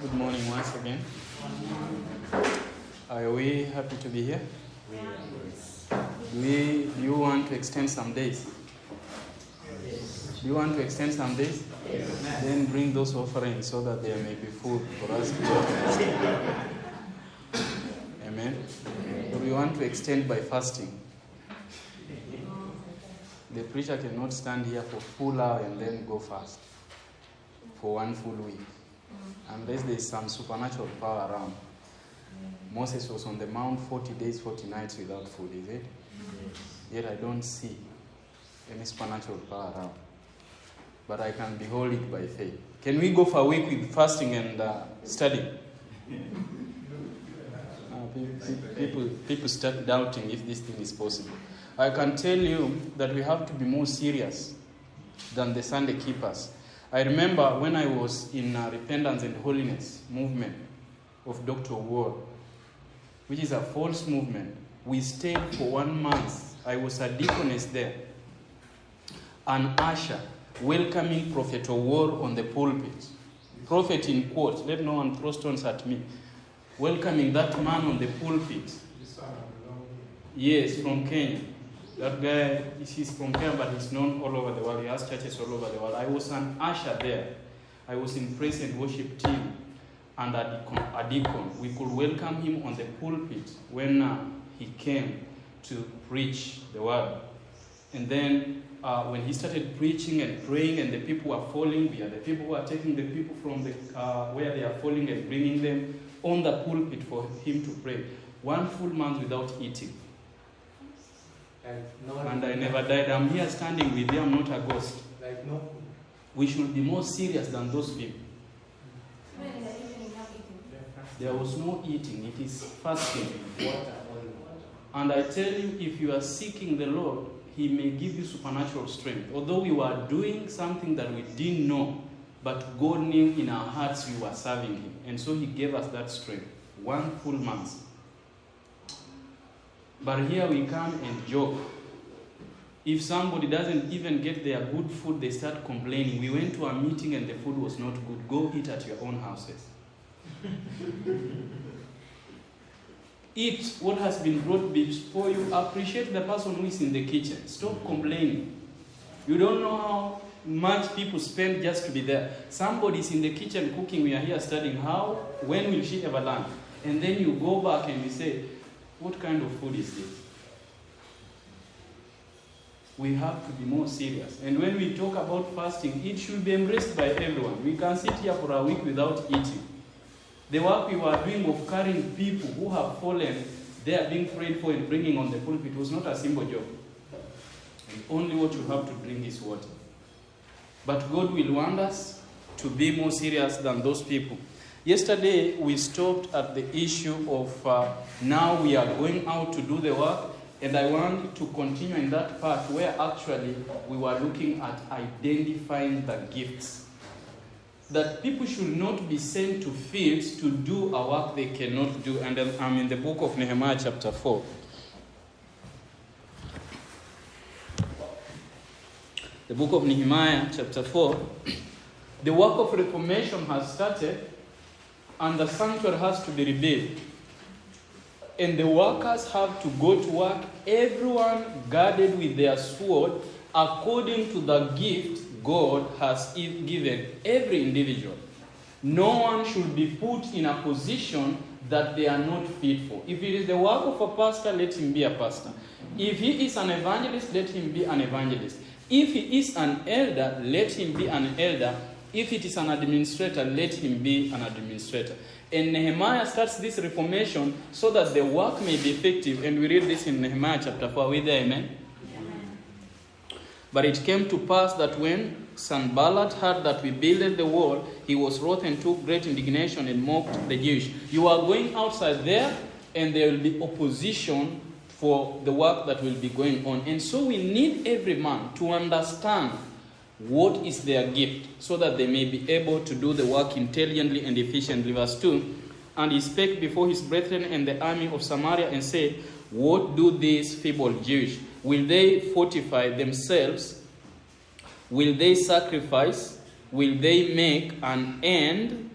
Good morning once again. Are we happy to be here? Do you want to extend some days? Do you want to extend some days? Then bring those offerings so that there may be food for us to eat. Amen. But we want to extend by fasting. The preacher cannot stand here for full hour and then go fast for one full week. Unless there is some supernatural power around. Moses was on the mount 40 days, 40 nights without food, is it? Yet I don't see any supernatural power around. But I can behold it by faith. Can we go for a week with fasting and studying? People start doubting if this thing is possible. I can tell you that we have to be more serious than the Sunday keepers. I remember when I was in Repentance and Holiness movement of Dr. Ward, which is a false movement. We stayed for 1 month. I was a deaconess there. An usher welcoming Prophet Ward on the pulpit. Prophet in quotes, let no one throw stones at me. Welcoming that man on the pulpit. Yes, from Kenya. That guy, he's from Kenya, but he's known all over the world. He has churches all over the world. I was an usher there. I was in praise and worship team and a deacon. We could welcome him on the pulpit when he came to preach the word. And then when he started preaching and praying and the people were falling, we are the people who are taking the people from the where they are falling and bringing them on the pulpit for him to pray. 1 full month without eating. And I never died. I'm here standing with you. I'm not a ghost. We should be more serious than those people. There was no eating. It is fasting. And I tell you, if you are seeking the Lord, He may give you supernatural strength. Although we were doing something that we didn't know, but God knew in our hearts we were serving Him. And so He gave us that strength. 1 full month. But here we come and joke. If somebody doesn't even get their good food, they start complaining. We went to a meeting and the food was not good. Go eat at your own houses. Eat what has been brought before you. Appreciate the person who is in the kitchen. Stop complaining. You don't know how much people spend just to be there. Somebody is in the kitchen cooking. We are here studying. When will she ever learn? And then you go back and you say, what kind of food is this? We have to be more serious. And when we talk about fasting, it should be embraced by everyone. We can sit here for a week without eating. The work we were doing of carrying people who have fallen, they are being prayed for and bringing on the pulpit was not a simple job. And only what you have to drink is water. But God will want us to be more serious than those people. Yesterday, we stopped at the issue of now we are going out to do the work, and I want to continue in that part where actually we were looking at identifying the gifts. That people should not be sent to fields to do a work they cannot do. And I'm in the book of Nehemiah chapter 4. The book of Nehemiah chapter 4. The work of reformation has started. And the sanctuary has to be rebuilt. And the workers have to go to work, everyone guarded with their sword, according to the gift God has given every individual. No one should be put in a position that they are not fit for. If it is the work of a pastor, let him be a pastor. If he is an evangelist, let him be an evangelist. If he is an elder, let him be an elder. If it is an administrator, let him be an administrator. And Nehemiah starts this reformation so that the work may be effective. And we read this in Nehemiah chapter 4. Are we there? Amen? Amen. But it came to pass that when Sanballat heard that we builded the wall, he was wroth and took great indignation and mocked the Jews. You are going outside there, and there will be opposition for the work that will be going on. And so we need every man to understand what is their gift, so that they may be able to do the work intelligently and efficiently. Verse 2, and he spake before his brethren and the army of Samaria and said, what do these feeble Jews? Will they fortify themselves? Will they sacrifice? Will they make an end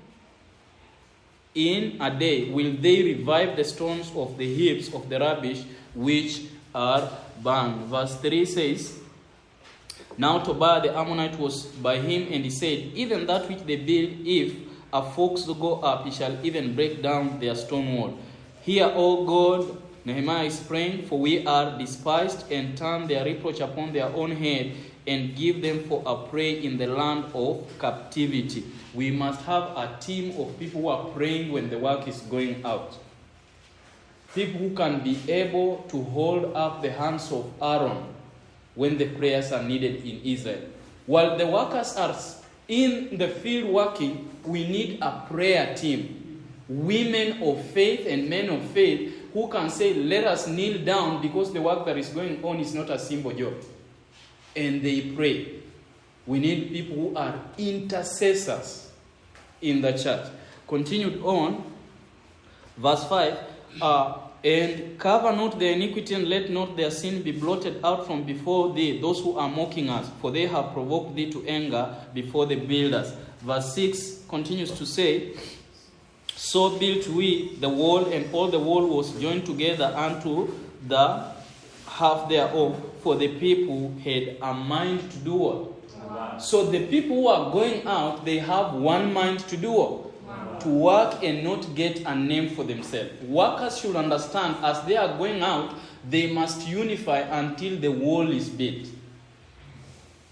in a day will they revive the stones of the heaps of the rubbish which are burned. Verse 3 says, Now Tobiah the Ammonite was by him, and he said, Even that which they build, if a fox go up, he shall even break down their stone wall. Hear, O God, Nehemiah is praying, for we are despised, and turn their reproach upon their own head, and give them for a prey in the land of captivity. We must have a team of people who are praying when the work is going out. People who can be able to hold up the hands of Aaron when the prayers are needed in Israel. While the workers are in the field working, we need a prayer team. Women of faith and men of faith who can say, let us kneel down because the work that is going on is not a simple job. And they pray. We need people who are intercessors in the church. Continued on, verse 5, and cover not their iniquity, and let not their sin be blotted out from before thee, those who are mocking us, for they have provoked thee to anger before the builders. Verse 6 continues to say, So built we the wall, and all the wall was joined together unto the half thereof, for the people had a mind to do what? So the people who are going out, they have one mind to do what? To work and not get a name for themselves. Workers should understand as they are going out, they must unify until the wall is built.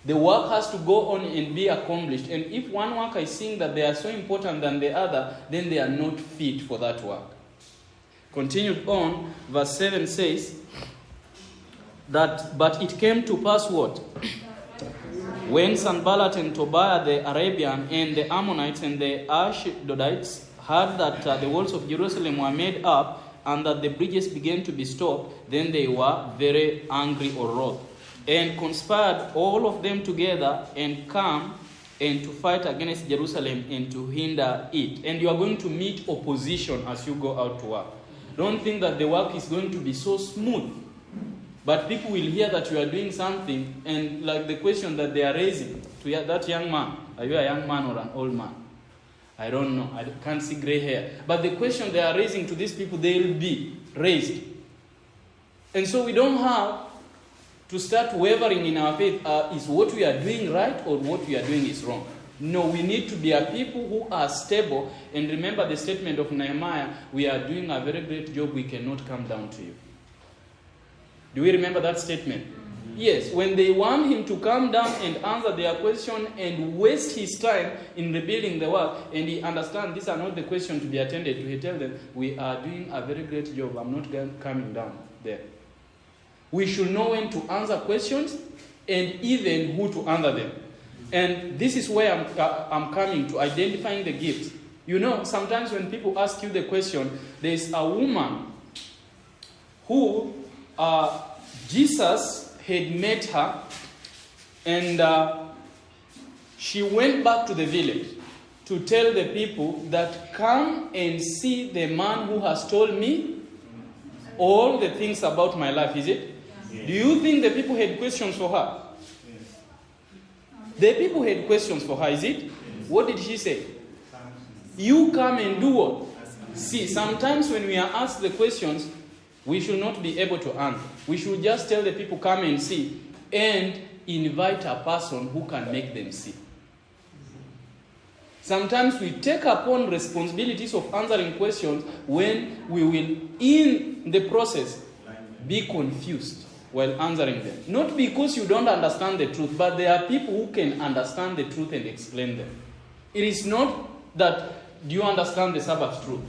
The work has to go on and be accomplished. And if one worker is seeing that they are so important than the other, then they are not fit for that work. Continued on, verse 7 says, but it came to pass what? When Sanballat and Tobiah the Arabian and the Ammonites and the Ashdodites heard that the walls of Jerusalem were made up and that the bridges began to be stopped, then they were very angry or wroth, and conspired all of them together and come and to fight against Jerusalem and to hinder it. And you are going to meet opposition as you go out to work. Don't think that the work is going to be so smooth. But people will hear that you are doing something, and like the question that they are raising to that young man, are you a young man or an old man? I don't know. I can't see gray hair. But the question they are raising to these people, they will be raised. And so we don't have to start wavering in our faith. Is what we are doing right or what we are doing is wrong? No, we need to be a people who are stable. And remember the statement of Nehemiah, we are doing a very great job, we cannot come down to you. Do we remember that statement? Mm-hmm. Yes, when they want him to come down and answer their question and waste his time in rebuilding the work, and he understands these are not the questions to be attended to, he tells them, we are doing a very great job, I'm not coming down there. We should know when to answer questions and even who to answer them. And this is where I'm coming to identifying the gifts. You know, sometimes when people ask you the question, there's a woman who Jesus had met her, and she went back to the village to tell the people that come and see the man who has told me all the things about my life, is it? Yes. Do you think the people had questions for her? Yes. The people had questions for her, is it? Yes. What did she say? You come and do what? See, sometimes when we are asked the questions, we should not be able to answer. We should just tell the people, come and see, and invite a person who can make them see. Sometimes we take upon responsibilities of answering questions when we will, in the process, be confused while answering them. Not because you don't understand the truth, but there are people who can understand the truth and explain them. It is not that, do you understand the Sabbath truth?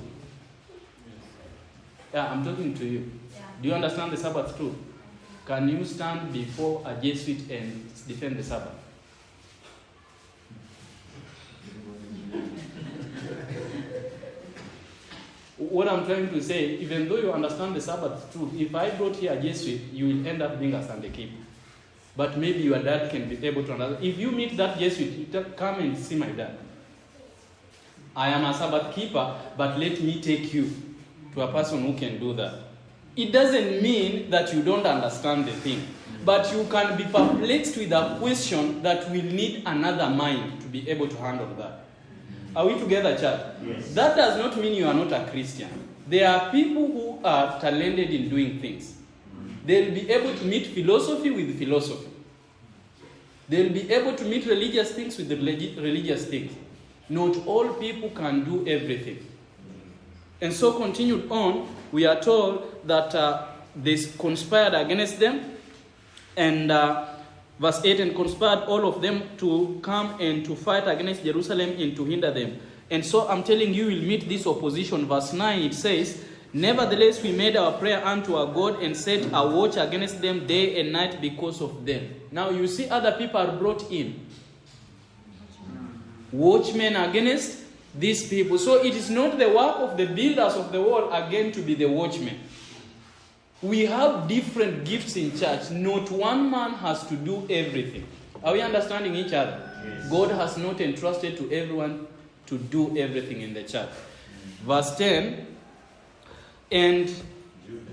Yeah, I'm talking to you. Yeah. Do you understand the Sabbath truth? Can you stand before a Jesuit and defend the Sabbath? What I'm trying to say, even though you understand the Sabbath truth, if I brought here a Jesuit, you will end up being a Sunday keeper. But maybe your dad can be able to understand. If you meet that Jesuit, you come and see my dad. I am a Sabbath keeper, but let me take you to a person who can do that. It doesn't mean that you don't understand the thing, but you can be perplexed with a question that will need another mind to be able to handle that. Are we together, church? Yes. That does not mean you are not a Christian. There are people who are talented in doing things. They'll be able to meet philosophy with philosophy. They'll be able to meet religious things with religious things. Not all people can do everything. And so continued on, we are told that they conspired against them. And verse 8, and conspired all of them to come and to fight against Jerusalem and to hinder them. And so I'm telling you, will meet this opposition. Verse 9, it says, nevertheless, we made our prayer unto our God and set a watch against them day and night because of them. Now you see other people are brought in. Watchmen against these people. So it is not the work of the builders of the wall again to be the watchmen. We have different gifts in church. Not one man has to do everything. Are we understanding each other? Yes. God has not entrusted to everyone to do everything in the church. Verse 10, and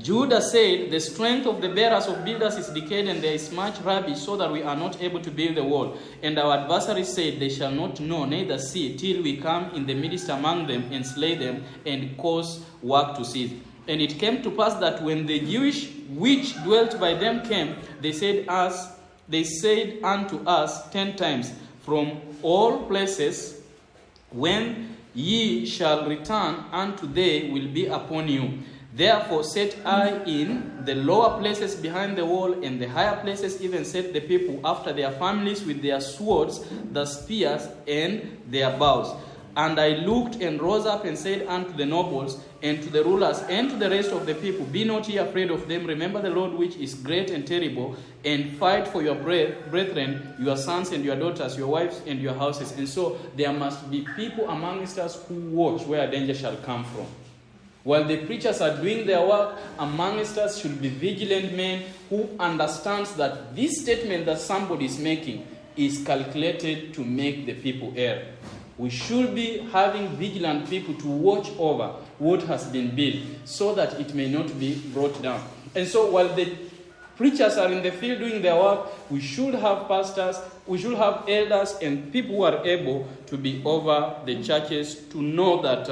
Judah said, the strength of the bearers of builders is decayed, and there is much rubbish, so that we are not able to build the wall. And our adversaries said, they shall not know, neither see, till we come in the midst among them, and slay them, and cause work to cease. And it came to pass that when the Jewish which dwelt by them came, they said unto us 10 times, from all places, when ye shall return unto they will be upon you. Therefore set I in the lower places behind the wall, and the higher places even set the people after their families with their swords, the spears, and their bows. And I looked and rose up and said unto the nobles, and to the rulers, and to the rest of the people, be not ye afraid of them. Remember the Lord which is great and terrible, and fight for your brethren, your sons and your daughters, your wives and your houses. And so there must be people amongst us who watch where danger shall come from. While the preachers are doing their work, amongst us should be vigilant men who understands that this statement that somebody is making is calculated to make the people err. We should be having vigilant people to watch over what has been built so that it may not be brought down. And so while the preachers are in the field doing their work, we should have pastors, we should have elders and people who are able to be over the churches to know that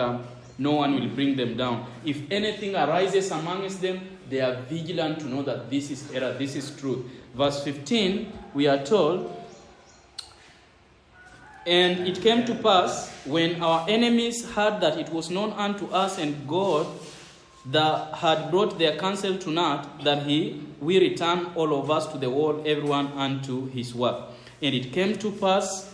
no one will bring them down. If anything arises amongst them, they are vigilant to know that this is error, this is truth. Verse 15, we are told, and it came to pass, when our enemies heard that it was known unto us and God that had brought their counsel to naught, that we return all of us to the wall, everyone unto his work. And it came to pass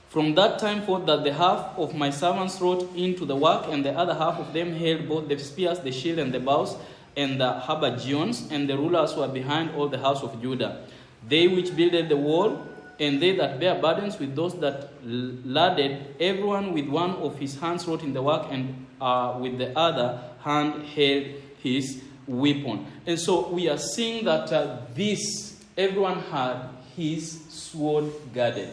from that time forth that the half of my servants wrought into the work, and the other half of them held both the spears, the shield, and the bows, and the habergeons, and the rulers were behind all the house of Judah. They which builded the wall, and they that bear burdens with those that laded, everyone with one of his hands wrought in the work, and with the other hand held his weapon. And so we are seeing that everyone had his sword guarded.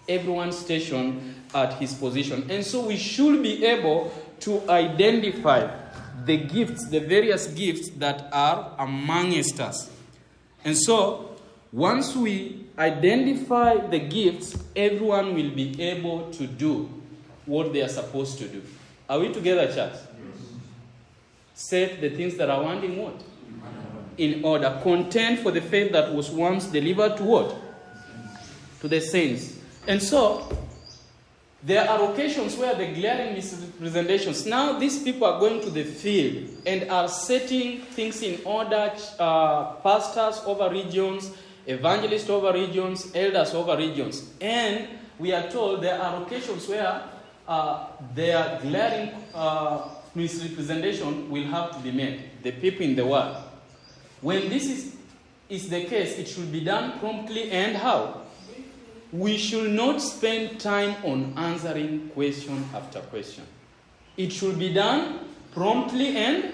Everyone stationed at his position. And so we should be able to identify the gifts, the various gifts that are amongst us. And so once we identify the gifts, everyone will be able to do what they are supposed to do. Are we together, church? Yes. Set the things that are wanting what? In order. Contend for the faith that was once delivered to what? To the saints. And so, there are occasions where the glaring misrepresentations. Now these people are going to the field and are setting things in order. Pastors over regions, evangelists over regions, elders over regions. And we are told there are occasions where their glaring misrepresentation will have to be made. The people in the world. When this is the case, it should be done promptly and how? We should not spend time on answering question after question. It should be done promptly and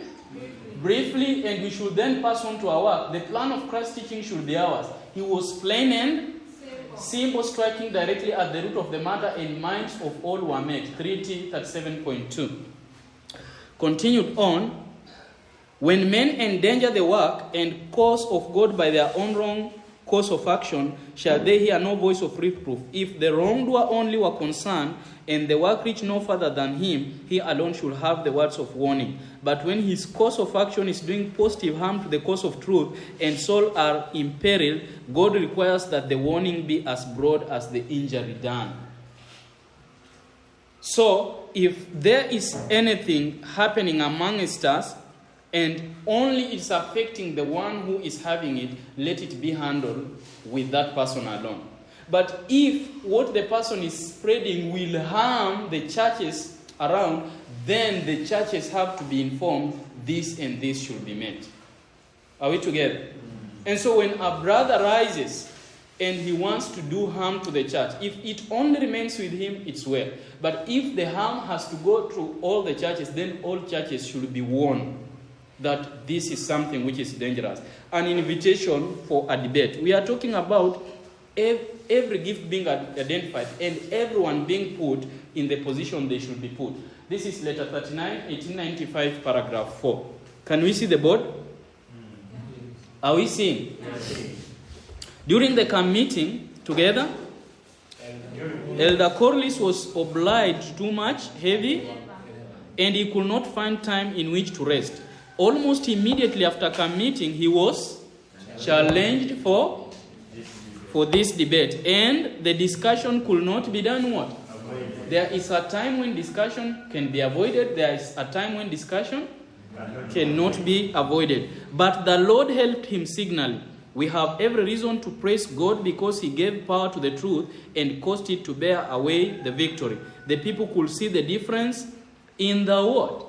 briefly, and we should then pass on to our work. The plan of Christ's teaching should be ours. He was plain and simple, striking directly at the root of the matter, and minds of all were made. 37.2. Continued on. When men endanger the work and cause of God by their own wrong course of action, shall they hear no voice of reproof. If the wrongdoer only were concerned, and the work reached no further than him, he alone should have the words of warning. But when his course of action is doing positive harm to the cause of truth, and souls are imperiled, God requires that the warning be as broad as the injury done. So, if there is anything happening amongst us, and only it's affecting the one who is having it, let it be handled with that person alone. But if what the person is spreading will harm the churches around, then the churches have to be informed this and this should be met. Are we together? Mm-hmm. And so when a brother rises and he wants to do harm to the church, if it only remains with him, it's well. But if the harm has to go through all the churches, then all churches should be warned that this is something which is dangerous. An invitation for a debate. We are talking about every gift being identified and everyone being put in the position they should be put. This is letter 39, 1895, paragraph 4. Can we see the board? Are we seeing? Yes. During the camp meeting together, Elder Corliss was obliged too much heavy, and he could not find time in which to rest. Almost immediately after camp meeting, he was challenged for this debate, and the discussion could not be done what? Avoided. There is a time when discussion can be avoided. There is a time when discussion cannot be avoided. But the Lord helped him signally. We have every reason to praise God because he gave power to the truth and caused it to bear away the victory. The people could see the difference in the what?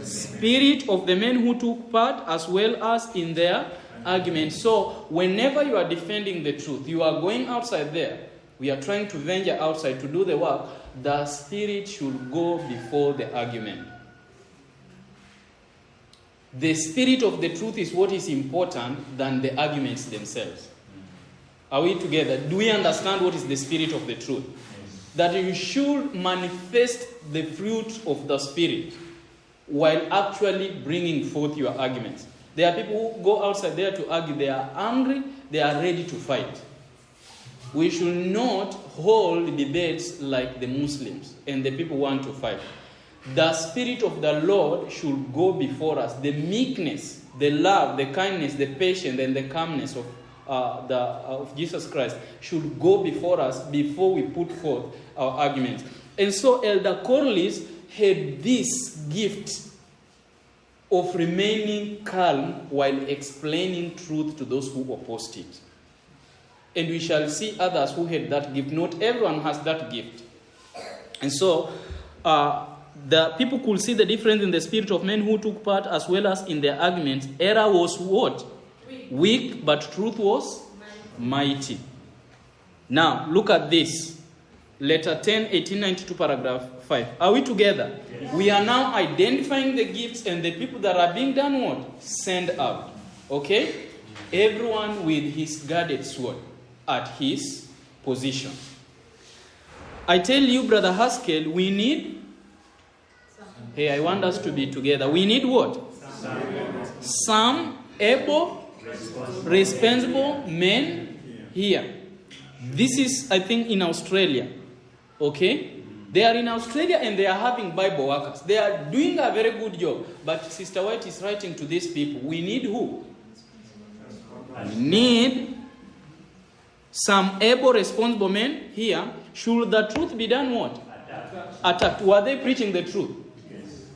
Spirit of the men who took part, as well as in their argument. So whenever you are defending the truth, you are going outside there. We are trying to venture outside to do the work. The spirit should go before the argument. The spirit of the truth is what is important than the arguments themselves. Are we together? Do we understand what is the spirit of the truth? Yes. That you should manifest the fruit of the spirit while actually bringing forth your arguments. There are people who go outside there to argue. They are angry. They are ready to fight. We should not hold debates like the Muslims and the people want to fight. The Spirit of the Lord should go before us. The meekness, the love, the kindness, the patience, and the calmness of Jesus Christ should go before us before we put forth our arguments. And so Elder Corliss had this gift of remaining calm while explaining truth to those who opposed it. And we shall see others who had that gift. Not everyone has that gift. And so the people could see the difference in the spirit of men who took part as well as in their arguments. Error was what? Weak, but truth was mighty. Now, look at this. Letter 10, 1892, paragraph 5. Are we together? Yes. We are now identifying the gifts and the people that are being done what? Send out. Okay? Everyone with his guarded sword at his position. I tell you, Brother Haskell, we need... Hey, I want us to be together. We need what? Some able, responsible men here. This is, I think, in Australia. Okay? They are in Australia and they are having Bible workers. They are doing a very good job. But Sister White is writing to these people. We need who? We need some able, responsible men here. Should the truth be done what? Attacked. Were they preaching the truth? Yes.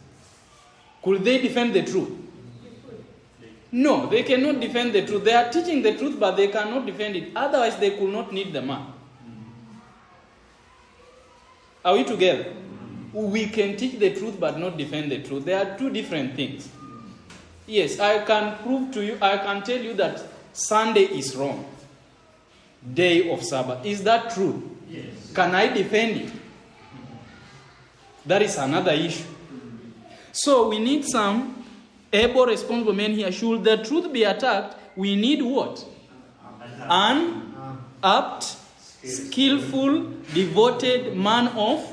Could they defend the truth? No, they cannot defend the truth. They are teaching the truth, but they cannot defend it. Otherwise, they could not need the man. Are we together? We can teach the truth, but not defend the truth. They are two different things. Yes, I can prove to you, I can tell you that Sunday is wrong. Day of Sabbath. Is that true? Yes. Can I defend it? That is another issue. So we need some able, responsible men here. Should the truth be attacked, we need what? An apt, skillful, devoted man of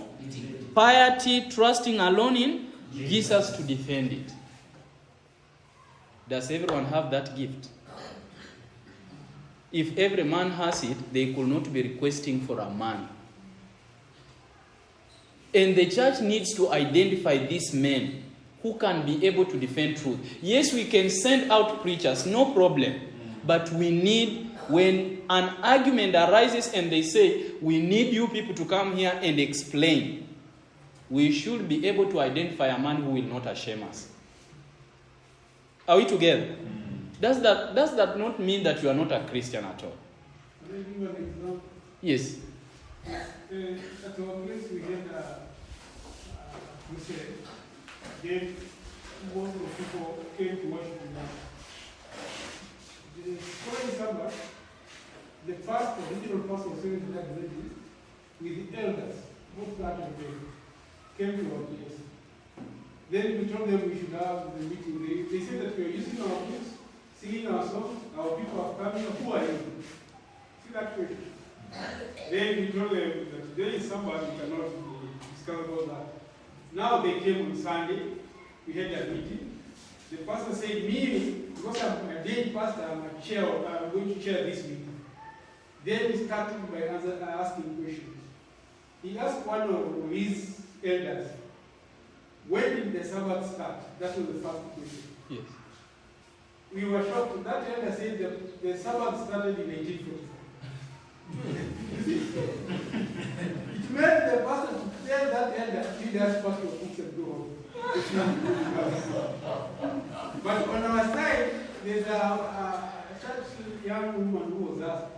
piety, trusting alone in Jesus to defend it. Does everyone have that gift? If every man has it, they could not be requesting for a man. And the church needs to identify these men who can be able to defend truth. Yes, we can send out preachers, no problem. But we need, when an argument arises and they say, we need you people to come here and explain, we should be able to identify a man who will not shame us. Are we together? Does that not mean that you are not a Christian at all? Yes. At our place we had a crusade. Then most of the people came to worship with us. The following Sabbath, the pastor, the regional pastor was saying to that lady with the elders, both part of them, came to our place. Then we told them we should have the meeting. They said that we are using our place, singing our songs, our people are coming. Who are you? See that question. Then we told them that today is Sabbath, we cannot discuss about that. Now they came on Sunday, we had a meeting. The pastor said, me, because I'm a day pastor, I'm going to chair this meeting. Then he started by asking questions. He asked one of his elders, when did the Sabbath start? That was the first question. Yes. We were shocked. That elder said that the Sabbath started in 1844. It made the pastor to tell that elder, you guys pack your books and go home. But on our side, there's a church young woman who was asked,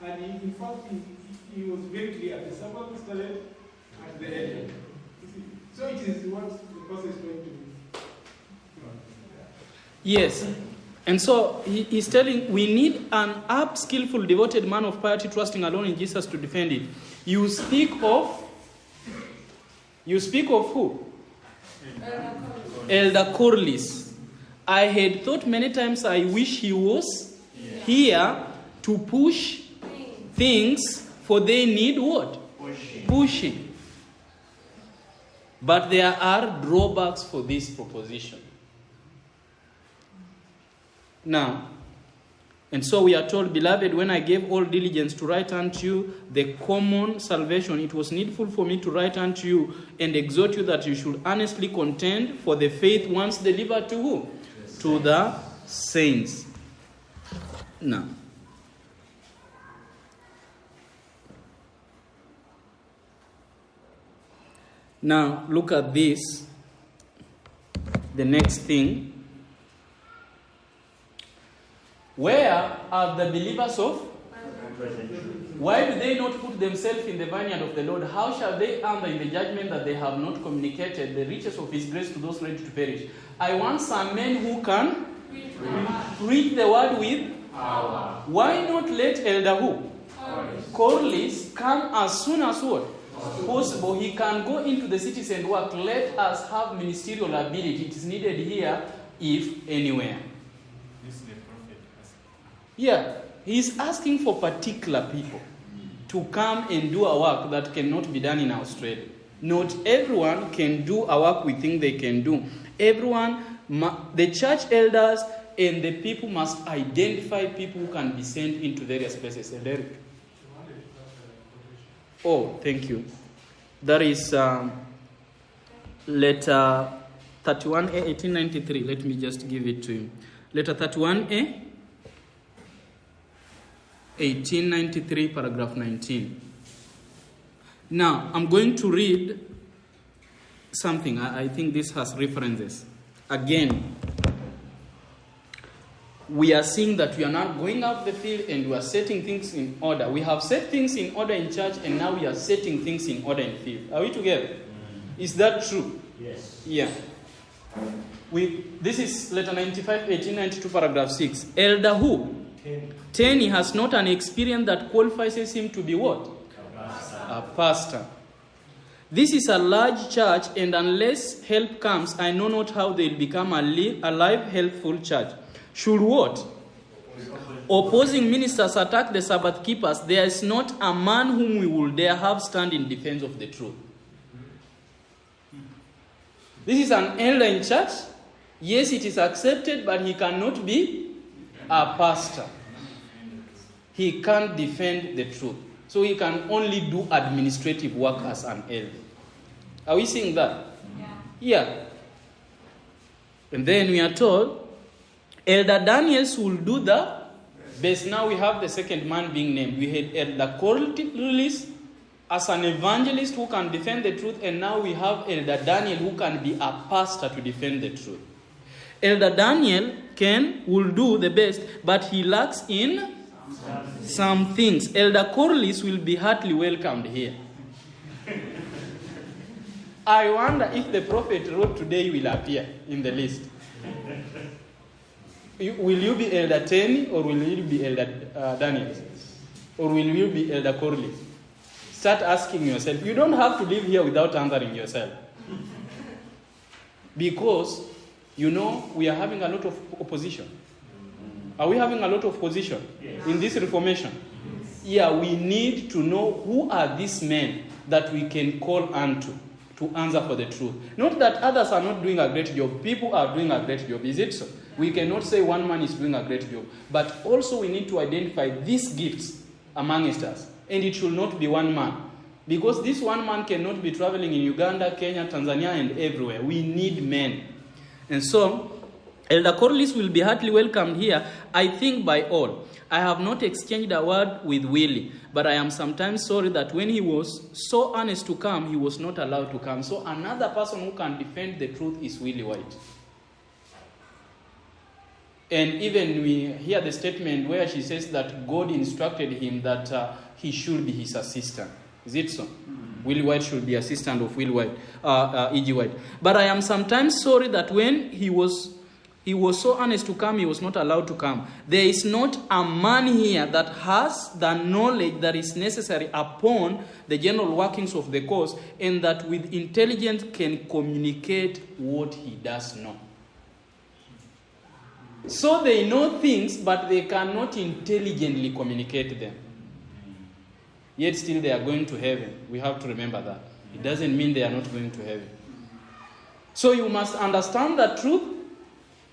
and in fact, he was very clear. The Sabbath started at the end. So it is what the pastor is going to do. Yes. And so he's telling, we need an apt, skillful, devoted man of piety, trusting alone in Jesus to defend it. You speak of who? Elder Corliss. I had thought many times I wish he was here to push things, for they need what? Pushing. But there are drawbacks for this proposition. Now, and so we are told, beloved, when I gave all diligence to write unto you the common salvation, it was needful for me to write unto you and exhort you that you should earnestly contend for the faith once delivered to who? To the saints. Now, look at this. The next thing. Where are the believers of? Why do they not put themselves in the vineyard of the Lord? How shall they enter in the judgment that they have not communicated the riches of his grace to those ready to perish? I want some men who can preach the word with power. Why not let Elder who? Corliss come as soon as what? Possible. He can go into the cities and work. Let us have ministerial ability. It is needed here, if anywhere. Yeah, he's asking for particular people to come and do a work that cannot be done in Australia. Not everyone can do a work we think they can do. Everyone, the church elders and the people must identify people who can be sent into various places. And Eric? Oh, thank you. That is letter 31A, 1893. Let me just give it to you. Letter 31A. 1893, paragraph 19. Now, I'm going to read something. I think this has references. Again, we are seeing that we are now going out the field and we are setting things in order. We have set things in order in church and now we are setting things in order in field. Are we together? Is that true? Yes. Yeah. This is letter 95, 1892, paragraph 6. Elder who? 10. He has not an experience that qualifies him to be what? A pastor. This is a large church, and unless help comes, I know not how they will become a live, healthful church. Should what? Opposing ministers attack the Sabbath keepers, there is not a man whom we will dare have stand in defense of the truth. This is an elder in church. Yes, it is accepted, but he cannot be a pastor. he can't defend the truth. So he can only do administrative work as an elder. Are we seeing that? Yeah. And then we are told, Elder Daniels will do the best. Now we have the second man being named. We had Elder Corliss as an evangelist who can defend the truth, and now we have Elder Daniel who can be a pastor to defend the truth. Elder Daniel will do the best, but he lacks in some things. Elder Corliss will be heartily welcomed here. I wonder if the prophet wrote today will appear in the list. Will you be Elder Tenny, or will you be Elder Daniel? Or will you be Elder Corliss? Start asking yourself. You don't have to live here without answering yourself. Because, we are having a lot of opposition. Are we having a lot of opposition in this Reformation? Yeah, we need to know who are these men that we can call unto to answer for the truth. Not that others are not doing a great job. People are doing a great job. Is it so? We cannot say one man is doing a great job. But also we need to identify these gifts amongst us. And it should not be one man. Because this one man cannot be traveling in Uganda, Kenya, Tanzania, and everywhere. We need men. And so, Elder Corliss will be heartily welcomed here, I think, by all. I have not exchanged a word with Willie, but I am sometimes sorry that when he was so earnest to come, he was not allowed to come. So another person who can defend the truth is Willie White. And even we hear the statement where she says that God instructed him that he should be his assistant. Is it so? Willie White should be assistant of Willie White, E.G. White. But I am sometimes sorry that when he was so earnest to come, he was not allowed to come. There is not a man here that has the knowledge that is necessary upon the general workings of the cause, and that with intelligence can communicate what he does know. So they know things, but they cannot intelligently communicate them. Yet still they are going to heaven. We have to remember that. It doesn't mean they are not going to heaven. So you must understand the truth,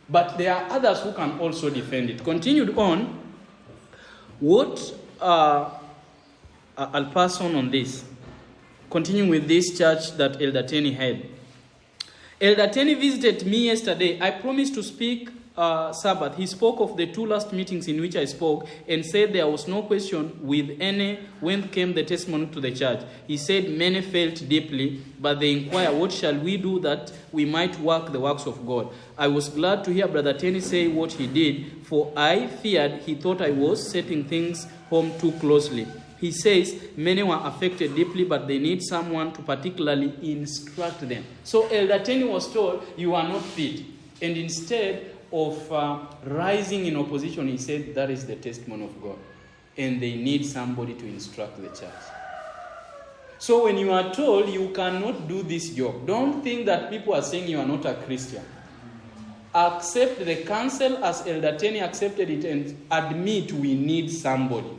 but there are others who can also defend it. Continued on, what I'll pass on this. Continuing with this church that Elder Tenny had. Elder Tenny visited me yesterday. I promised to speak Sabbath. He spoke of the 2 last meetings in which I spoke and said there was no question with any when came the testimony to the church. He said many felt deeply, but they inquire, what shall we do that we might work the works of God? I was glad to hear Brother Tenny say what he did, for I feared he thought I was setting things home too closely. He says many were affected deeply, but they need someone to particularly instruct them. So Elder Tenny was told, you are not fit. And instead of rising in opposition, he said that is the testimony of God. And they need somebody to instruct the church. So when you are told you cannot do this job, don't think that people are saying you are not a Christian. Accept the counsel as Elder Tenny accepted it and admit we need somebody.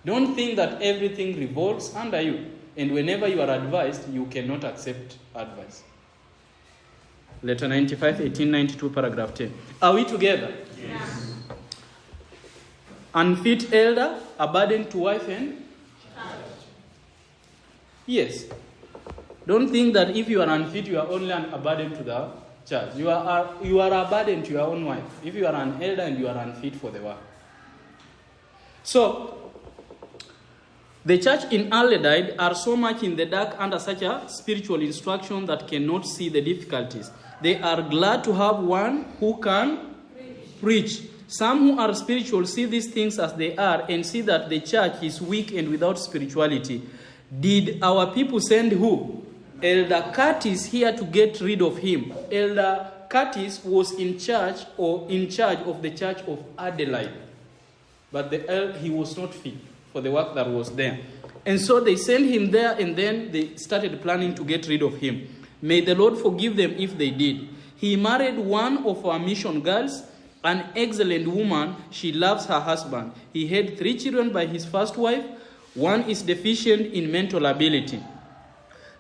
Don't think that everything revolves under you. And whenever you are advised, you cannot accept advice. Letter 95, 1892, paragraph 10. Are we together? Yes. Unfit elder, a burden to wife and child. Yes. Don't think that if you are unfit, you are only a burden to the church. You are a burden to your own wife. If you are an elder and you are unfit for the work. So, the church in Adelaide are so much in the dark under such a spiritual instruction that cannot see the difficulties. They are glad to have one who can preach. Some who are spiritual see these things as they are and see that the church is weak and without spirituality. Did our people send who? Elder Curtis here to get rid of him. Elder Curtis was in charge of the church of Adelaide. But he was not fit for the work that was there. And so they sent him there, and then they started planning to get rid of him. May the Lord forgive them if they did. He married one of our mission girls, an excellent woman. She loves her husband. He had 3 children by his first wife. One is deficient in mental ability.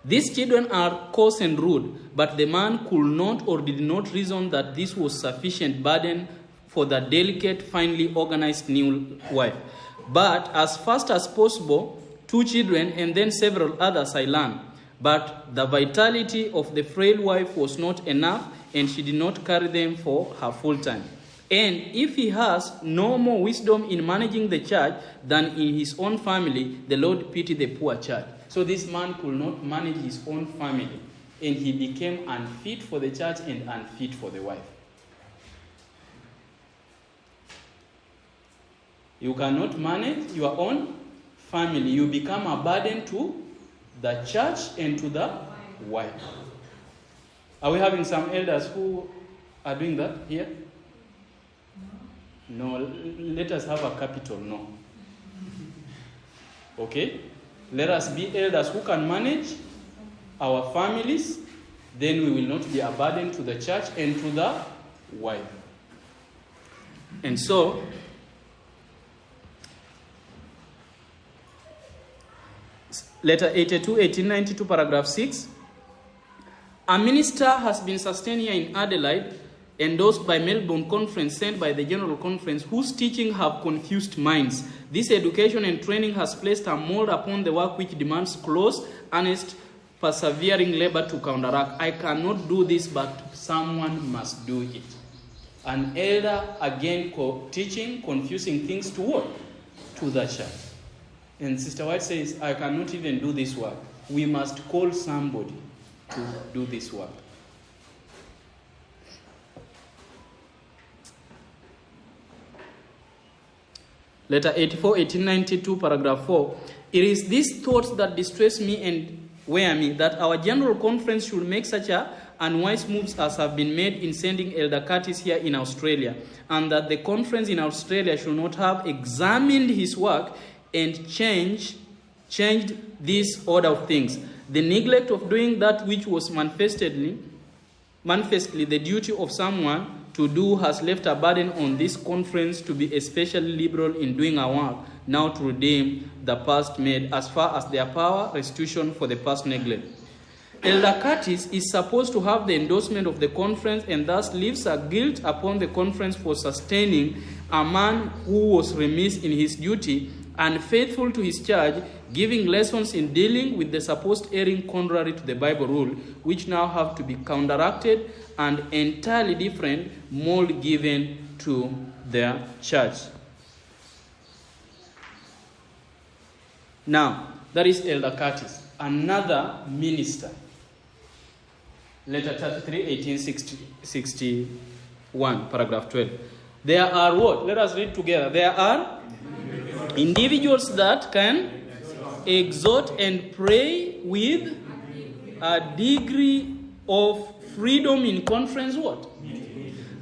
These children are coarse and rude, but the man could not or did not reason that this was sufficient burden for the delicate, finely organized new wife. But as fast as possible, 2 children and then several others I learned. But the vitality of the frail wife was not enough, and she did not carry them for her full time. And if he has no more wisdom in managing the church than in his own family, the Lord pity the poor church. So this man could not manage his own family, and he became unfit for the church and unfit for the wife. You cannot manage your own family. You become a burden to the church and to the wife. Are we having some elders who are doing that here? No, let us have a capital no. Okay? Let us be elders who can manage our families, then we will not be a burden to the church and to the wife. And so, letter 82, 1892, paragraph 6. A minister has been sustained here in Adelaide, endorsed by Melbourne Conference, sent by the General Conference, whose teaching have confused minds. This education and training has placed a mold upon the work which demands close, earnest, persevering labor to counteract. I cannot do this, but someone must do it. An elder, again, teaching, confusing things to what? To the church. And Sister White says, I cannot even do this work. We must call somebody to do this work. Letter 84, 1892, paragraph 4. It is these thoughts that distress me and wear me, that our General Conference should make such unwise moves as have been made in sending Elder Curtis here in Australia, and that the conference in Australia should not have examined his work and changed this order of things. The neglect of doing that which was manifestly the duty of someone to do has left a burden on this conference to be especially liberal in doing our work, now to redeem the past made, as far as their power, restitution for the past neglect. Elder Curtis is supposed to have the endorsement of the conference, and thus leaves a guilt upon the conference for sustaining a man who was remiss in his duty, unfaithful to his charge, giving lessons in dealing with the supposed erring contrary to the Bible rule, which now have to be counteracted, and entirely different mold given to their church. Now, that is Elder Curtis, another minister. Letter 33, 1861, paragraph 12. There are what? Let us read together. There are individuals that can exhort and pray with a degree of freedom in conference. What?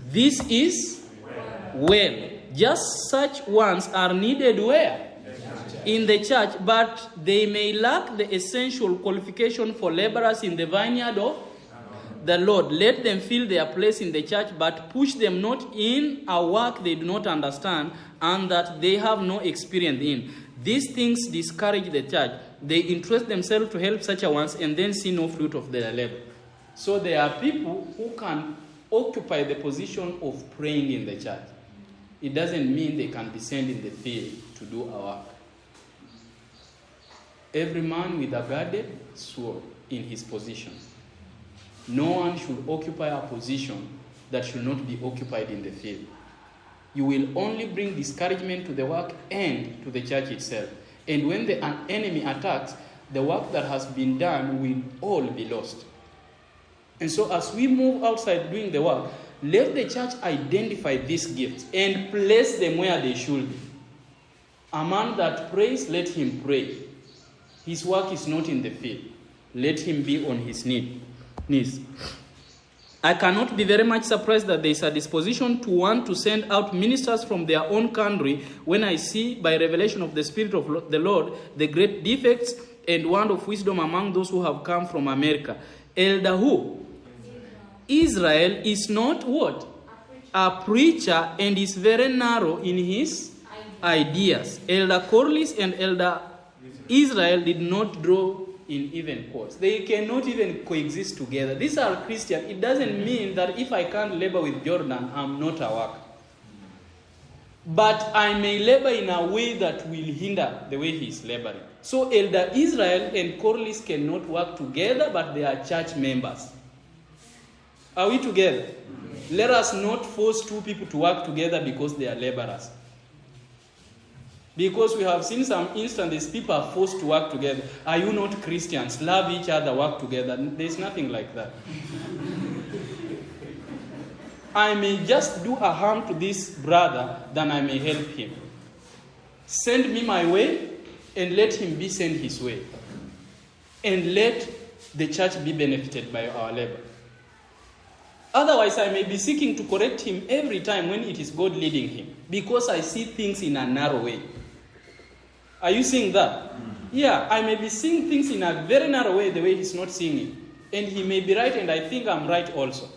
This is well. Just such ones are needed where? In the church, but they may lack the essential qualification for laborers in the vineyard of the Lord. Let them fill their place in the church, but push them not in a work they do not understand and that they have no experience in. These things discourage the church. They interest themselves to help such ones and then see no fruit of their labor. So there are people who can occupy the position of praying in the church. It doesn't mean they can be sent in the field to do our work. Every man with a guarded sword in his position. No one should occupy a position that should not be occupied in the field. You will only bring discouragement to the work and to the church itself. And when the enemy attacks, the work that has been done will all be lost. And so as we move outside doing the work, let the church identify these gifts and place them where they should be. A man that prays, let him pray. His work is not in the field. Let him be on his knees. I cannot be very much surprised that there is a disposition to want to send out ministers from their own country when I see by revelation of the Spirit of the Lord the great defects and want of wisdom among those who have come from America. Elder who? Israel is not what? A preacher, and is very narrow in his ideas. Elder Corliss and Elder Israel did not draw in even quotes. They cannot even coexist together. These are Christians. It doesn't mean that if I can't labor with Jordan, I'm not a worker. but I may labor in a way that will hinder the way he is laboring. So Elder Israel and Corliss cannot work together, but they are church members. Are we together? Let us not force two people to work together because they are laborers. Because we have seen some instances, people are forced to work together. Are you not Christians? Love each other, work together. There's nothing like that. I may just do a harm to this brother than I may help him. Send me my way and let him be sent his way. And let the church be benefited by our labor. Otherwise, I may be seeking to correct him every time when it is God leading him, because I see things in a narrow way. Are you seeing that? Yeah, I may be seeing things in a very narrow way, the way he's not seeing it. And he may be right, and I think I'm right also.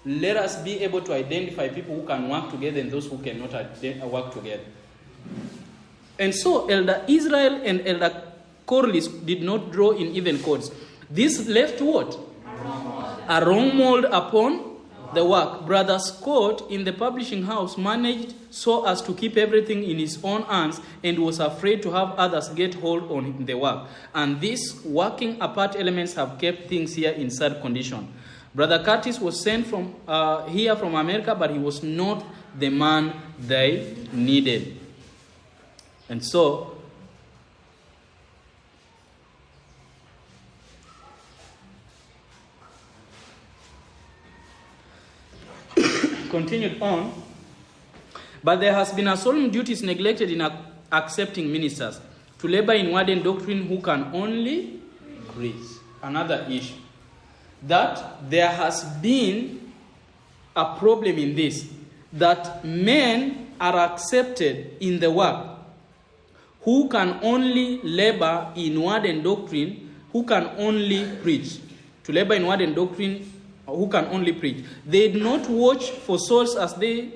Let us be able to identify people who can work together and those who cannot work together. And so, Elder Israel and Elder Corliss did not draw in even chords. This left what? A wrong mold upon the work. Brother Scott in the publishing house managed so as to keep everything in his own hands and was afraid to have others get hold on the work. And these working apart elements have kept things here in sad condition. Brother Curtis was sent from here from America, but he was not the man they needed. And so, continued on, but there has been a solemn duties neglected in accepting ministers to labor in word and doctrine who can only preach. Another issue. That there has been a problem in this, that men are accepted in the work who can only labor in word and doctrine, who can only preach. To labor in word and doctrine, who can only preach. They do not watch for souls as they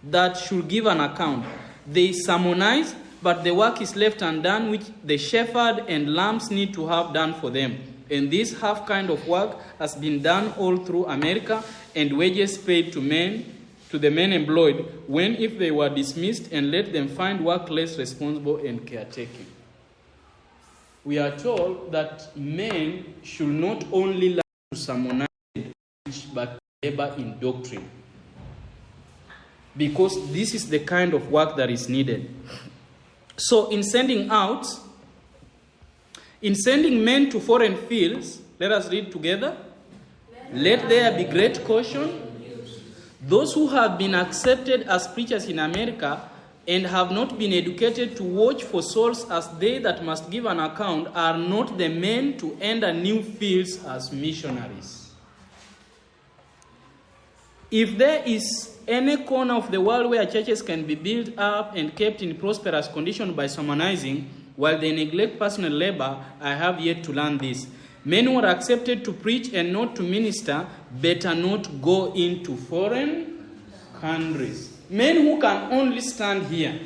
that should give an account. They sermonize, but the work is left undone which the shepherd and lambs need to have done for them. And this half kind of work has been done all through America, and wages paid to the men employed, when if they were dismissed, and let them find work less responsible and caretaking. We are told that men should not only learn to sermonize, but labor in doctrine. Because this is the kind of work that is needed. So in sending men to foreign fields, let us read together. Let there be great caution. Those who have been accepted as preachers in America and have not been educated to watch for souls as they that must give an account are not the men to enter new fields as missionaries. If there is any corner of the world where churches can be built up and kept in prosperous condition by sermonizing, while they neglect personal labor, I have yet to learn this. Men who are accepted to preach and not to minister better not go into foreign countries. Men who can only stand here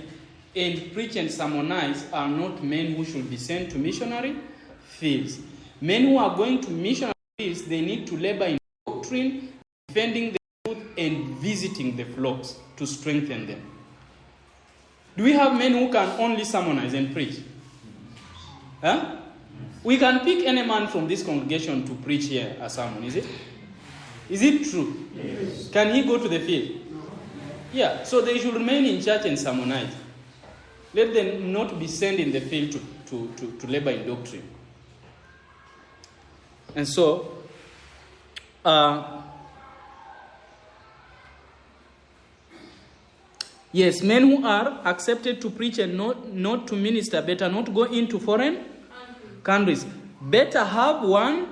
and preach and sermonize are not men who should be sent to missionary fields. Men who are going to missionary fields, they need to labor in doctrine, defending the truth, and visiting the flocks to strengthen them. Do we have men who can only sermonize and preach? Huh? We can pick any man from this congregation to preach here a sermon, is it? Is it true? Yes. Can he go to the field? No. Yeah, so they should remain in church and sermonize. Let them not be sent in the field to labor in doctrine. And so, yes, men who are accepted to preach and not to minister better not go into foreign countries. Better have one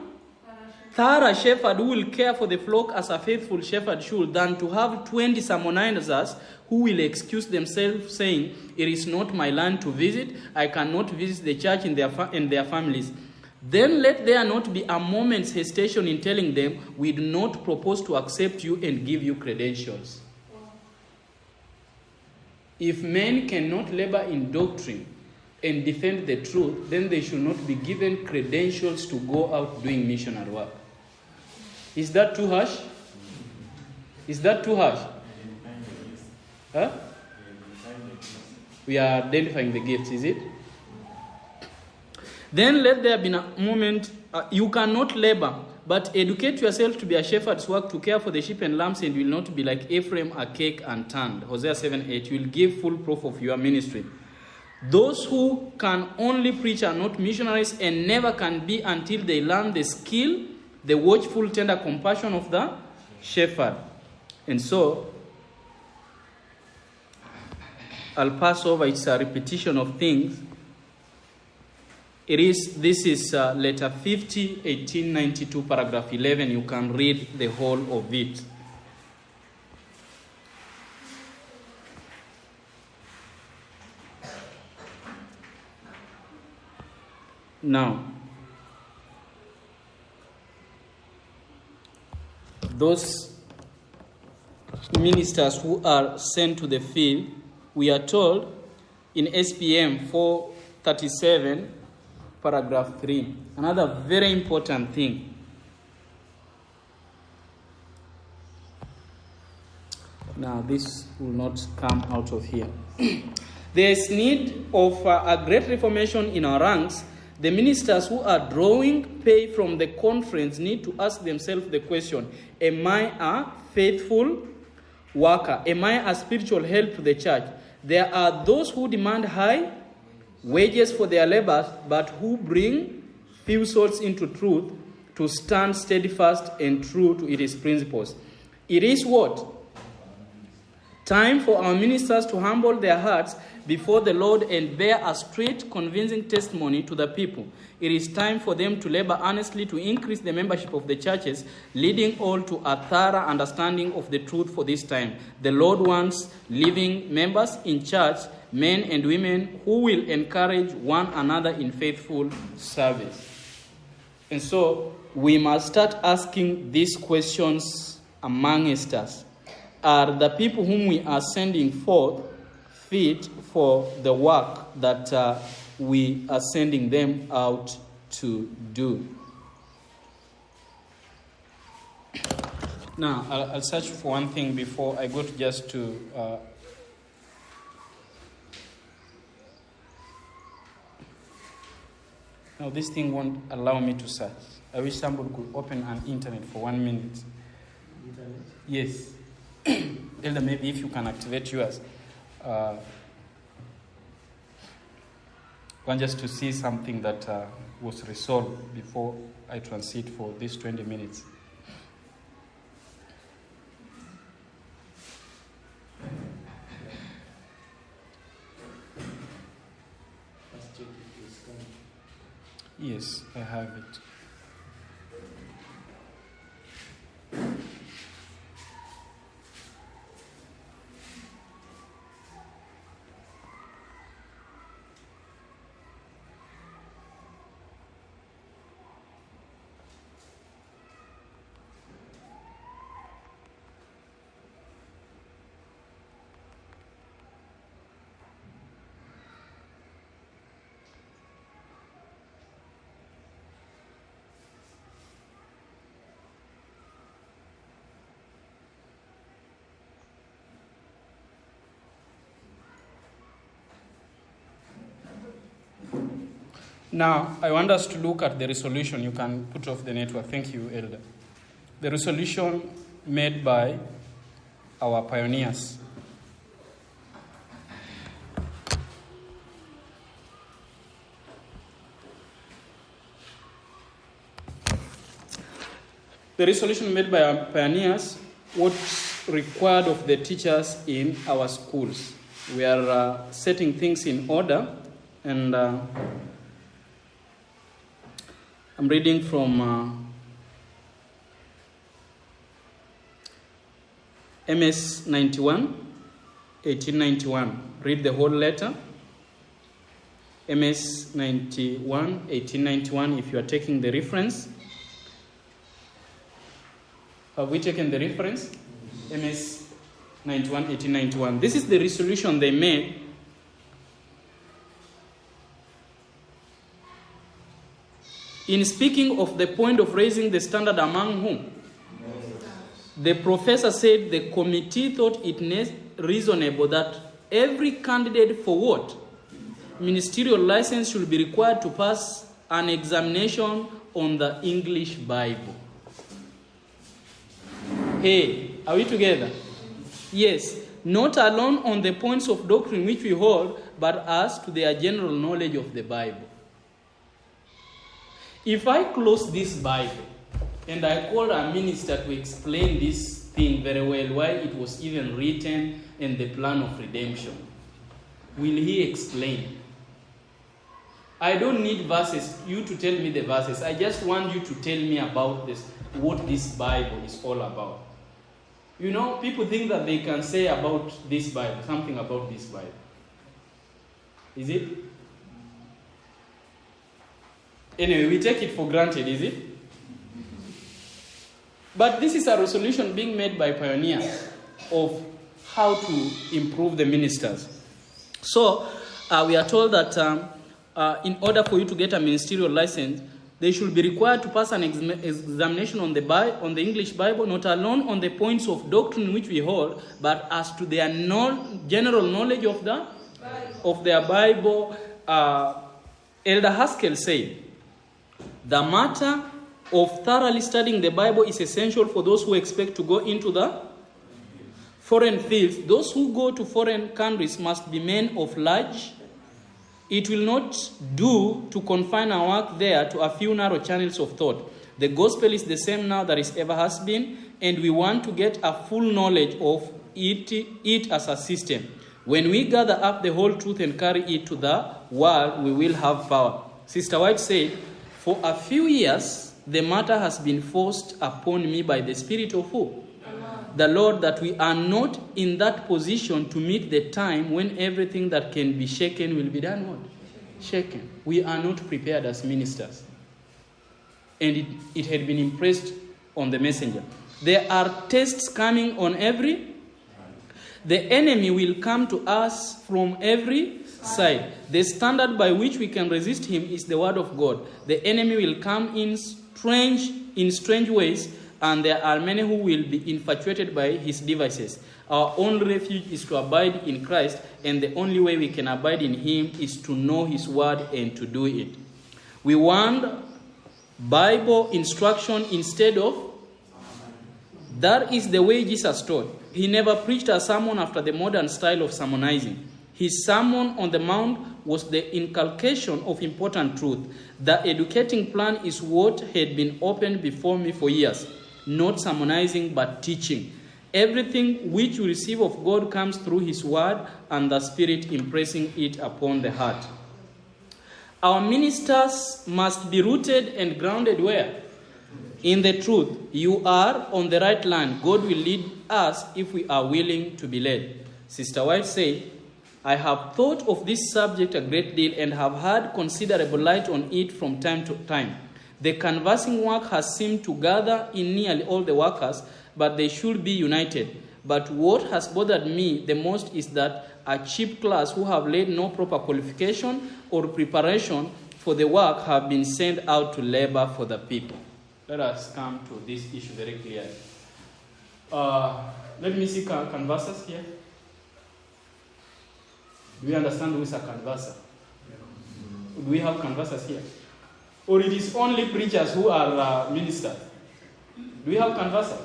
thorough shepherd who will care for the flock as a faithful shepherd should, than to have 20 sermonizers who will excuse themselves, saying, "It is not my land to visit. I cannot visit the church and their families." Then let there not be a moment's hesitation in telling them, "We do not propose to accept you and give you credentials." If men cannot labor in doctrine and defend the truth, then they should not be given credentials to go out doing missionary work. Is that too harsh? Is that too harsh? Huh? We are identifying the gifts, is it? Then let there be a moment, you cannot labor, but educate yourself to be a shepherd's work, to care for the sheep and lambs, and you will not be like Ephraim, a cake unturned. Hosea 7:8. You will give full proof of your ministry. Those who can only preach are not missionaries, and never can be until they learn the skill, the watchful, tender compassion of the shepherd. And so, I'll pass over. It's a repetition of things. This is letter 50, 1892, paragraph 11. You can read the whole of it. Now, those ministers who are sent to the field, we are told in SPM 437, paragraph 3. Another very important thing. Now, this will not come out of here. There is need of a great reformation in our ranks. The ministers who are drawing pay from the conference need to ask themselves the question, am I a faithful worker? Am I a spiritual help to the church? There are those who demand high wages for their labors, but who bring few souls into truth to stand steadfast and true to its principles. It is what? Time for our ministers to humble their hearts before the Lord and bear a straight, convincing testimony to the people. It is time for them to labor earnestly to increase the membership of the churches, leading all to a thorough understanding of the truth for this time. The Lord wants living members in church, men and women who will encourage one another in faithful service. And so we must start asking these questions amongst us. Are the people whom we are sending forth fit for the work that we are sending them out to do? Now, I'll search for one thing before I go to just to... Now, this thing won't allow me to search. I wish somebody could open an internet for 1 minute. Internet? Yes. Elder, maybe if you can activate yours. Want just to see something that was resolved before I transit for these 20 minutes. Let's check if it's coming. Yes, I have it. Now, I want us to look at the resolution. You can put off the network. Thank you, Elder. The resolution made by our pioneers. The resolution made by our pioneers, what's required of the teachers in our schools. We are setting things in order, and I'm reading from MS 91, 1891. Read the whole letter. MS 91, 1891, if you are taking the reference. Have we taken the reference? MS 91, 1891. This is the resolution they made. In speaking of the point of raising the standard among whom? The professor said the committee thought it reasonable that every candidate for what? Ministerial license should be required to pass an examination on the English Bible. Hey, are we together? Yes, not alone on the points of doctrine which we hold, but as to their general knowledge of the Bible. If I close this Bible and I call a minister to explain this thing very well, why it was even written and the plan of redemption, will he explain? I don't need verses, you to tell me the verses. I just want you to tell me about this, what this Bible is all about. You know, people think that they can say about this Bible, something about this Bible. Is it? Anyway, we take it for granted, is it? But this is a resolution being made by pioneers of how to improve the ministers. So, we are told that in order for you to get a ministerial license, they should be required to pass an examination on the English Bible, not alone on the points of doctrine which we hold, but as to their general knowledge of their Bible. Elder Haskell said, the matter of thoroughly studying the Bible is essential for those who expect to go into the foreign fields. Those who go to foreign countries must be men of large. It will not do to confine our work there to a few narrow channels of thought. The gospel is the same now that it ever has been, and we want to get a full knowledge of it as a system. When we gather up the whole truth and carry it to the world, we will have power. Sister White said, for a few years, the matter has been forced upon me by the Spirit of who? The Lord, that we are not in that position to meet the time when everything that can be shaken will be done what? Shaken. We are not prepared as ministers. And it had been impressed on the messenger. There are tests coming on every. The enemy will come to us from every side. The standard by which we can resist him is the word of God. The enemy will come in strange ways, and there are many who will be infatuated by his devices. Our only refuge is to abide in Christ, and the only way we can abide in him is to know his word and to do it. We want Bible instruction instead of. That is the way Jesus taught. He never preached a sermon after the modern style of sermonizing. His Sermon on the Mount was the inculcation of important truth. The educating plan is what had been opened before me for years. Not sermonizing, but teaching. Everything which you receive of God comes through his word and the Spirit impressing it upon the heart. Our ministers must be rooted and grounded where? In the truth. You are on the right land. God will lead us if we are willing to be led. Sister White said, I have thought of this subject a great deal and have had considerable light on it from time to time. The canvassing work has seemed to gather in nearly all the workers, but they should be united. But what has bothered me the most is that a cheap class who have laid no proper qualification or preparation for the work have been sent out to labor for the people. Let us come to this issue very clearly. Let me see canvassers here. Do we understand who is a canvasser? Do we have canvassers here? Or it is only preachers who are ministers? Do we have canvassers?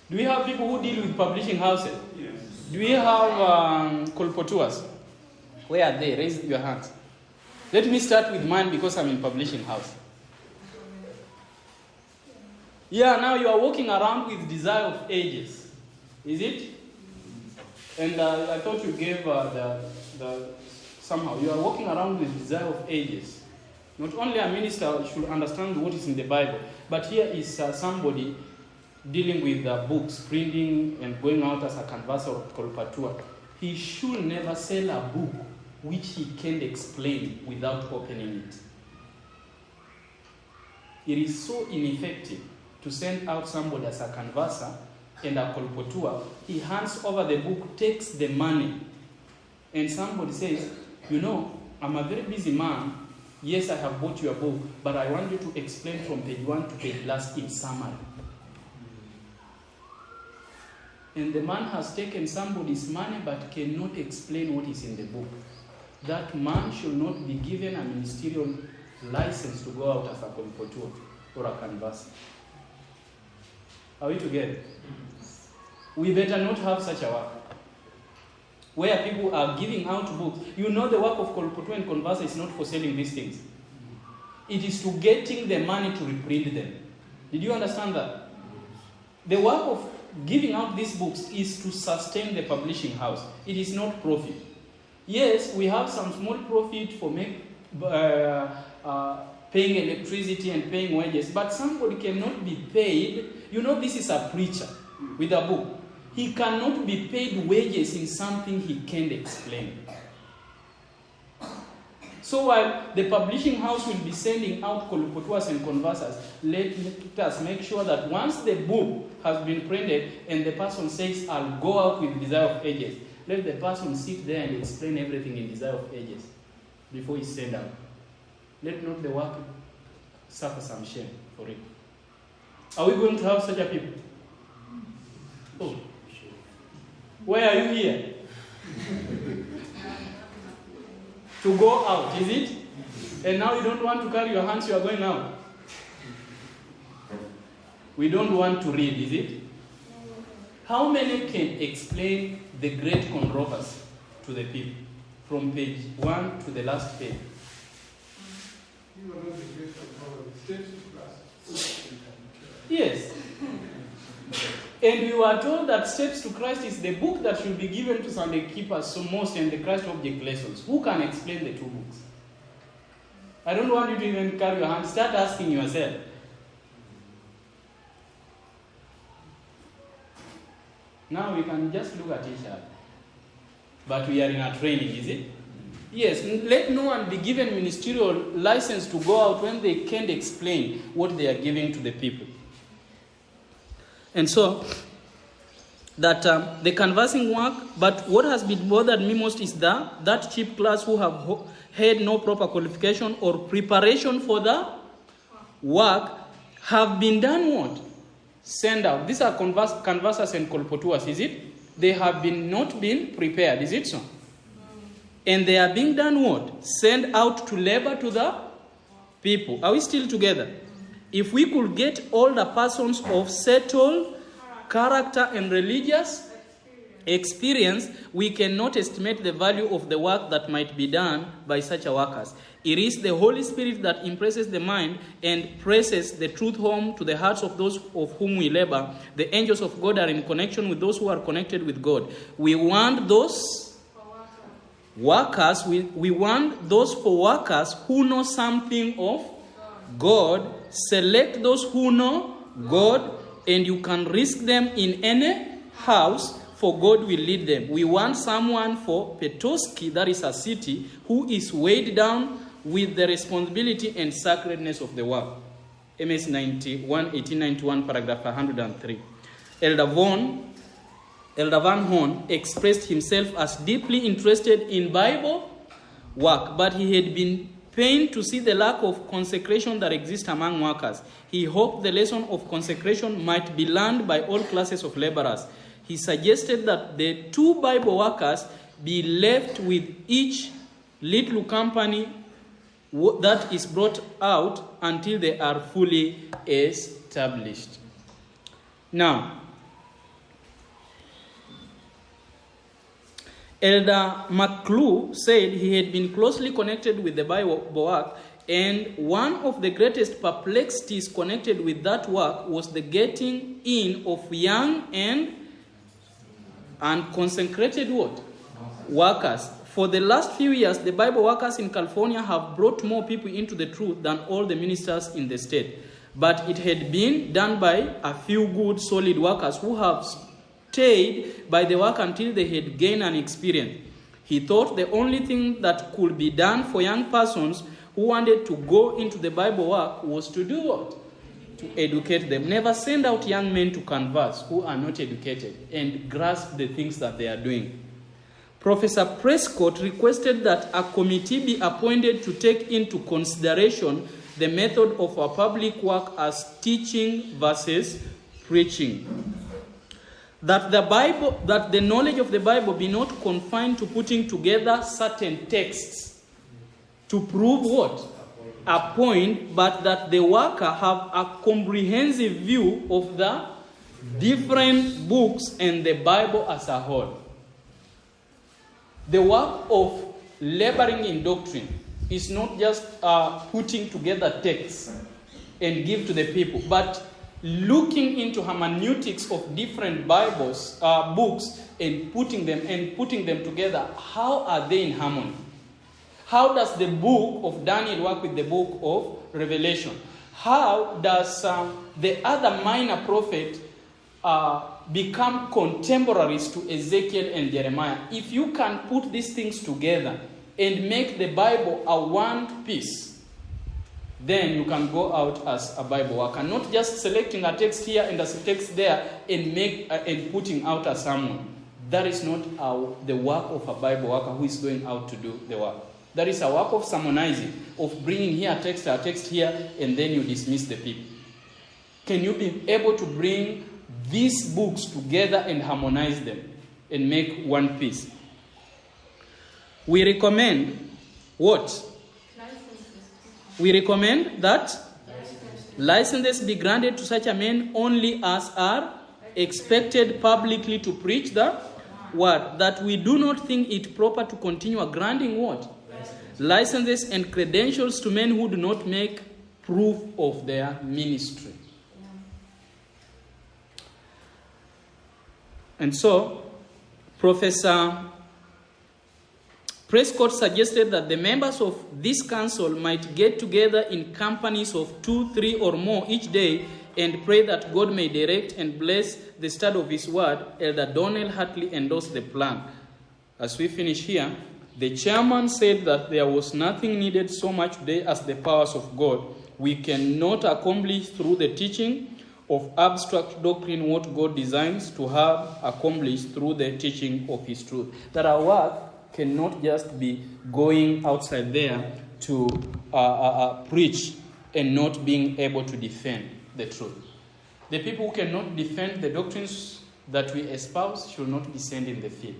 Do we have people who deal with publishing houses? Yes. Do we have colporteurs? Where are they? Raise your hands. Let me start with mine because I'm in publishing house. Yeah, now you are walking around with Desire of Ages. Is it? And I thought you gave somehow. You are walking around with Desire of Ages. Not only a minister should understand what is in the Bible, but here is somebody dealing with books, printing and going out as a canvasser or colporteur. He should never sell a book which he can't explain without opening it. It is so ineffective to send out somebody as a canvasser and a colporteur. He hands over the book, takes the money, and somebody says, you know, I'm a very busy man. Yes, I have bought your book, but I want you to explain from page 1 to page last in summary. and the man has taken somebody's money but cannot explain what is in the book, that man should not be given a ministerial license to go out as a colporteur or a canvasser. Are we together? We better not have such a work where people are giving out books. You know, the work of colporteur and canvasser is not for selling these things. It is to getting the money to reprint them. Did you understand that? The work of giving out these books is to sustain the publishing house. It is not profit. Yes, we have some small profit for paying electricity and paying wages, but somebody cannot be paid. You know, this is a preacher with a book. He cannot be paid wages in something he can't explain. So while the publishing house will be sending out colporteurs and conversers, let us make sure that once the book has been printed and the person says, I'll go out with Desire of Ages, let the person sit there and explain everything in Desire of Ages before he send out. Let not the work suffer some shame for it. Are we going to have such a people? Oh. Where are you here? To go out, is it? And now you don't want to carry your hands, you are going out. We don't want to read, is it? How many can explain the great controversy to the people from page 1 to the last page? Yes. And we were told that Steps to Christ is the book that should be given to Sunday keepers so most and the Christ object lessons. Who can explain the two books? I don't want you to even carry your hand. Start asking yourself. Now we can just look at each other. But we are in a training, is it? Yes, let no one be given ministerial license to go out when they can't explain what they are giving to the people. And so, that the canvassing work, but what has been bothered me most is that cheap class who have had no proper qualification or preparation for the work have been done what? Send out. These are canvassers and colporteurs, is it? They have not been prepared, is it so? And they are being done what? Send out to labor to the people. Are we still together? If we could get all the persons of settled character and religious experience, we cannot estimate the value of the work that might be done by such a workers. It is the Holy Spirit that impresses the mind and presses the truth home to the hearts of those of whom we labor. The angels of God are in connection with those who are connected with God. We want those workers, we want those for workers who know something of God. Select those who know God, and you can risk them in any house, for God will lead them. We want someone for Petoskey, that is a city, who is weighed down with the responsibility and sacredness of the work. MS 91, 1891, paragraph 103. Elder Van Horn expressed himself as deeply interested in Bible work, but he had been pained to see the lack of consecration that exists among workers. He hoped the lesson of consecration might be learned by all classes of laborers. He suggested that the two Bible workers be left with each little company that is brought out until they are fully established. Now, Elder McClure said he had been closely connected with the Bible work, and one of the greatest perplexities connected with that work was the getting in of young and unconsecrated workers. For the last few years, the Bible workers in California have brought more people into the truth than all the ministers in the state. But it had been done by a few good, solid workers who have stayed by the work until they had gained an experience. He thought the only thing that could be done for young persons who wanted to go into the Bible work was to do what? To educate them. Never send out young men to converse who are not educated and grasp the things that they are doing. Professor Prescott requested that a committee be appointed to take into consideration the method of our public work as teaching versus preaching. That the knowledge of the Bible be not confined to putting together certain texts to prove what? A point, but that the worker have a comprehensive view of the different books and the Bible as a whole. The work of laboring in doctrine is not just putting together texts and give to the people, but looking into hermeneutics of different Bibles, books, and putting them together. How are they in harmony? How does the book of Daniel work with the book of Revelation? How does the other minor prophet become contemporaries to Ezekiel and Jeremiah? If you can put these things together and make the Bible a one piece, then you can go out as a Bible worker, not just selecting a text here and a text there and putting out a sermon. That is not the work of a Bible worker who is going out to do the work. That is a work of sermonizing, of bringing here a text here, and then you dismiss the people. Can you be able to bring these books together and harmonize them and make one piece? We recommend what? We recommend that licenses be granted to such a man only as are expected publicly to preach the word. That we do not think it proper to continue granting what? Licenses and credentials to men who do not make proof of their ministry. And so, Professor Prescott suggested that the members of this council might get together in companies of 2, 3, or more each day and pray that God may direct and bless the study of His word. Elder Donnell Hartley endorsed the plan. As we finish here, the chairman said that there was nothing needed so much today as the powers of God. We cannot accomplish through the teaching of abstract doctrine what God designs to have accomplished through the teaching of His truth. That our work cannot just be going outside there to preach and not being able to defend the truth. The people who cannot defend the doctrines that we espouse should not be sent in the field.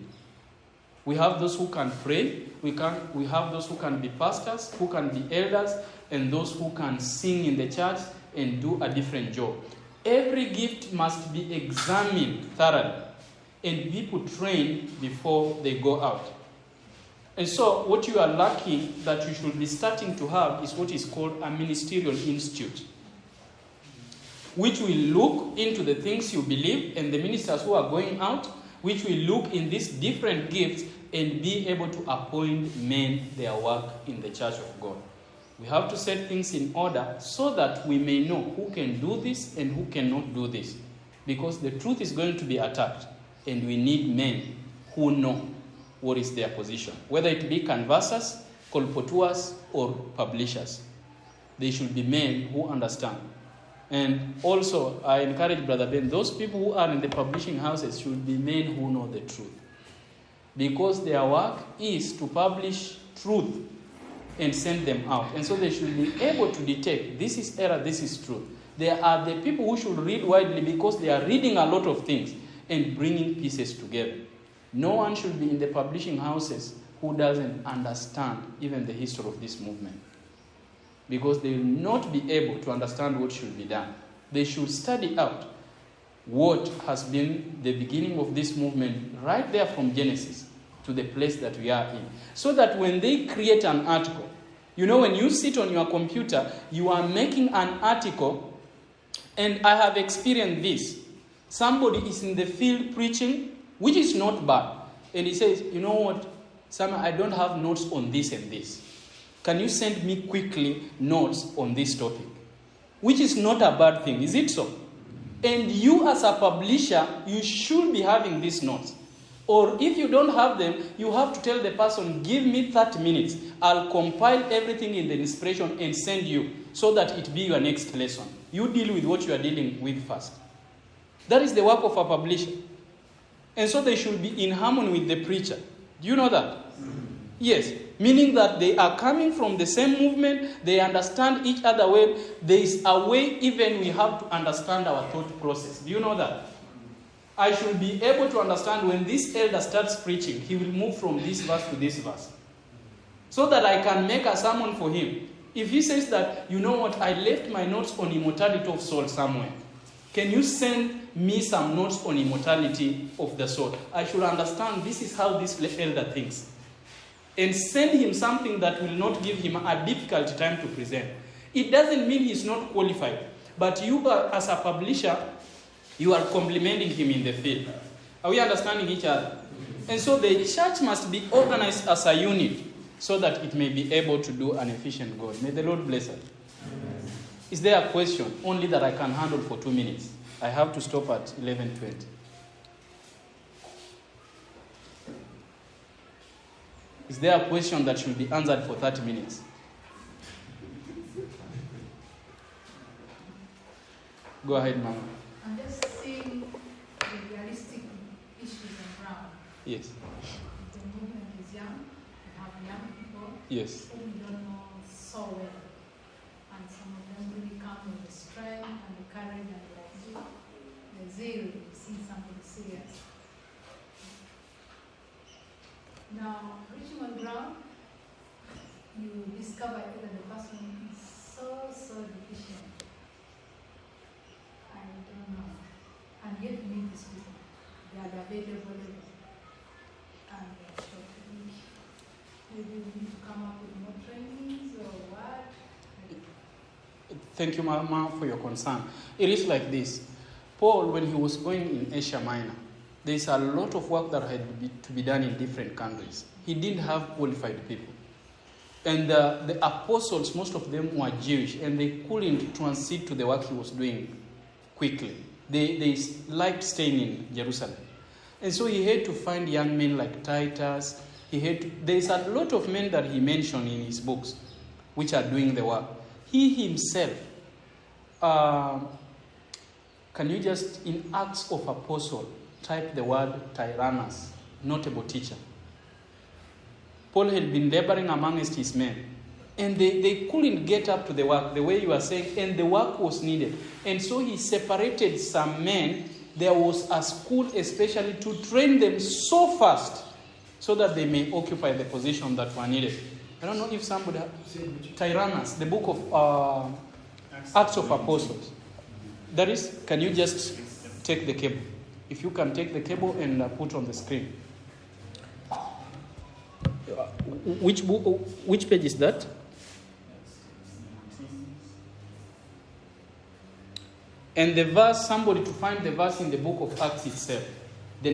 We have those who can pray, we have those who can be pastors, who can be elders, and those who can sing in the church and do a different job. Every gift must be examined thoroughly and people trained before they go out. And so what you are lacking that you should be starting to have is what is called a ministerial institute, which will look into the things you believe and the ministers who are going out, which will look in these different gifts and be able to appoint men their work in the church of God. We have to set things in order so that we may know who can do this and who cannot do this. Because the truth is going to be attacked and we need men who know what is their position. Whether it be canvassers, colporteurs, or publishers. They should be men who understand. And also, I encourage Brother Ben, those people who are in the publishing houses should be men who know the truth. Because their work is to publish truth and send them out. And so they should be able to detect, this is error, this is truth. There are the people who should read widely because they are reading a lot of things and bringing pieces together. No one should be in the publishing houses who doesn't understand even the history of this movement. Because they will not be able to understand what should be done. They should study out what has been the beginning of this movement right there from Genesis to the place that we are in. So that when they create an article, you know, when you sit on your computer, you are making an article, and I have experienced this. Somebody is in the field preaching, which is not bad, and he says, you know what, Sami, I don't have notes on this and this. Can you send me quickly notes on this topic? Which is not a bad thing, is it so? And you as a publisher, you should be having these notes. Or if you don't have them, you have to tell the person, give me 30 minutes. I'll compile everything in the inspiration and send you so that it be your next lesson. You deal with what you are dealing with first. That is the work of a publisher. And so they should be in harmony with the preacher. Do you know that? Yes. Meaning that they are coming from the same movement, they understand each other well. There is a way even we have to understand our thought process. Do you know that? I should be able to understand when this elder starts preaching, he will move from this verse to this verse. So that I can make a sermon for him. If he says that, you know what, I left my notes on immortality of soul somewhere. Can you send me some notes on immortality of the soul? I should understand this is how this elder thinks. And send him something that will not give him a difficult time to present. It doesn't mean he's not qualified. But you, as a publisher, you are complimenting him in the field. Are we understanding each other? And so the church must be organized as a unit so that it may be able to do an efficient goal. May the Lord bless us. Amen. Is there a question only that I can handle for 2 minutes? I have to stop at 11:20. Is there a question that should be answered for 30 minutes? Go ahead, Mama. I'm just seeing the realistic issues around. Yes. The movement is young. We have young people Yes. who we don't know so well. And some of them really come with the strength and the courage and the zeal to see something serious. Now, reaching on ground, you discover that the person is so deficient. I don't know. And yet we need these people. They are available. And maybe we need to come up with more trainings or what? Thank you, Mama, for your concern. It is like this. Paul, when he was going in Asia Minor, there is a lot of work that had to be done in different countries. He didn't have qualified people. And the apostles, most of them were Jewish, and they couldn't transit to the work he was doing quickly. They liked staying in Jerusalem. And so he had to find young men like Titus. There's a lot of men that he mentioned in his books, which are doing the work. He himself, can you just, in Acts of Apostle, type the word Tyrannus, notable teacher. Paul had been laboring amongst his men. And they couldn't get up to the work, the way you are saying, and the work was needed. And so he separated some men. There was a school especially to train them so fast so that they may occupy the position that were needed. I don't know if somebody... Tyrannus, the book of Acts of Apostles. That is, can you just take the cable? If you can take the cable and put on the screen. Which book? Which page is that? And the verse, somebody to find the verse in the book of Acts itself.